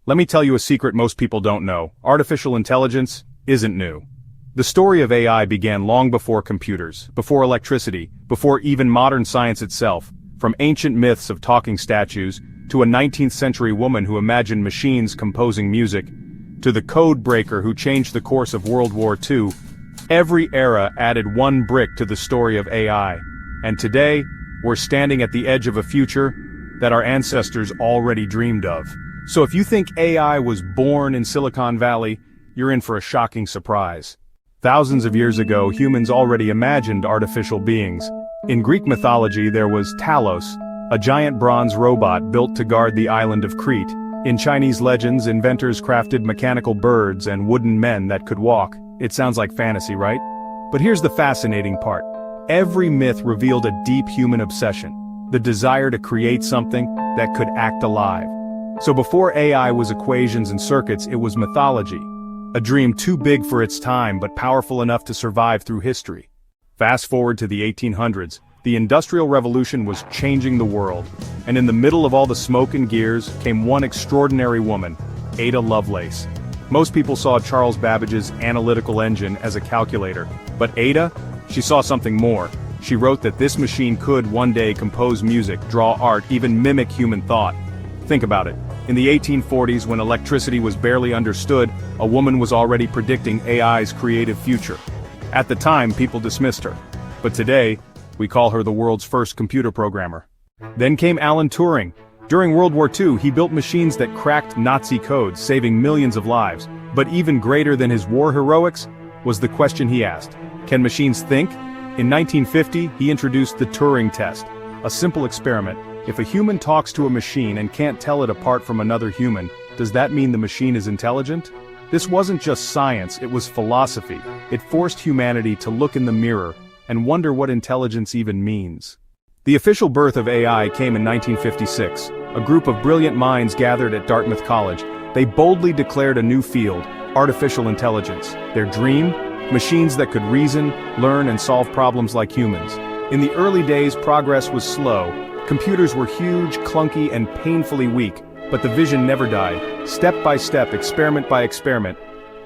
Let me tell you a secret most people don't know. Artificial intelligence isn't new. The story of AI began long before computers, before electricity, before even modern science itself, from ancient myths of talking statues, to a 19th century woman who imagined machines composing music, to the code breaker who changed the course of World War II. Every era added one brick to the story of AI. And today, we're standing at the edge of a future that our ancestors already dreamed of. So if you think AI was born in Silicon Valley, you're in for a shocking surprise. Thousands of years ago, humans already imagined artificial beings. In Greek mythology, there was Talos, a giant bronze robot built to guard the island of Crete. In Chinese legends, inventors crafted mechanical birds and wooden men that could walk. It sounds like fantasy, right? But here's the fascinating part. Every myth revealed a deep human obsession, the desire to create something that could act alive. So before AI was equations and circuits, it was mythology. A dream too big for its time but powerful enough to survive through history. Fast forward to the 1800s, the Industrial Revolution was changing the world. And in the middle of all the smoke and gears came one extraordinary woman, Ada Lovelace. Most people saw Charles Babbage's analytical engine as a calculator, but Ada, she saw something more. She wrote that this machine could one day compose music, draw art, even mimic human thought. Think about it. In the 1840s, when electricity was barely understood, a woman was already predicting AI's creative future. At the time, people dismissed her. But today, we call her the world's first computer programmer. Then came Alan Turing. During World War II, he built machines that cracked Nazi codes, saving millions of lives. But even greater than his war heroics was the question he asked: can machines think? In 1950, he introduced the Turing test, a simple experiment. If a human talks to a machine and can't tell it apart from another human, does that mean the machine is intelligent? This wasn't just science, it was philosophy. It forced humanity to look in the mirror and wonder what intelligence even means. The official birth of AI came in 1956. A group of brilliant minds gathered at Dartmouth College. They boldly declared a new field, artificial intelligence. Their dream? Machines that could reason, learn, and solve problems like humans. In the early days, progress was slow. Computers were huge, clunky, and painfully weak, but the vision never died. Step by step, experiment by experiment,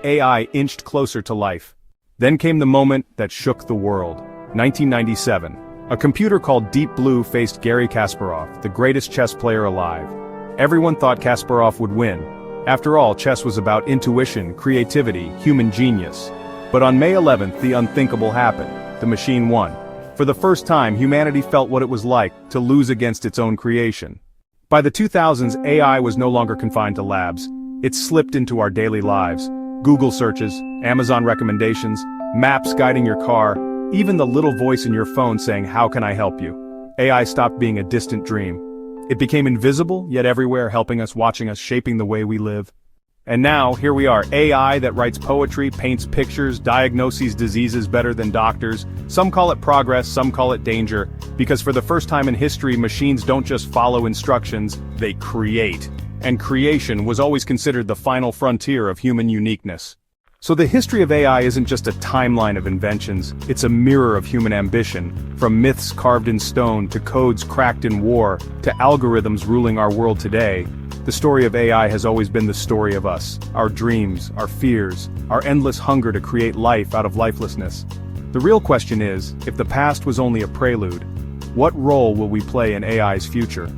AI inched closer to life. Then came the moment that shook the world. 1997. A computer called Deep Blue faced Garry Kasparov, the greatest chess player alive. Everyone thought Kasparov would win. After all, chess was about intuition, creativity, human genius. But on May 11th, the unthinkable happened. The machine won. For the first time, humanity felt what it was like to lose against its own creation. By the 2000s, AI was no longer confined to labs. It slipped into our daily lives. Google searches, Amazon recommendations, maps guiding your car, even the little voice in your phone saying, "How can I help you?" AI stopped being a distant dream. It became invisible, yet everywhere, helping us, watching us, shaping the way we live. And now, here we are, AI that writes poetry, paints pictures, diagnoses diseases better than doctors. Some call it progress, some call it danger, because for the first time in history, machines don't just follow instructions, they create. And creation was always considered the final frontier of human uniqueness. So the history of AI isn't just a timeline of inventions, it's a mirror of human ambition, from myths carved in stone to codes cracked in war, to algorithms ruling our world today. The story of AI has always been the story of us, our dreams, our fears, our endless hunger to create life out of lifelessness. The real question is, if the past was only a prelude, what role will we play in AI's future?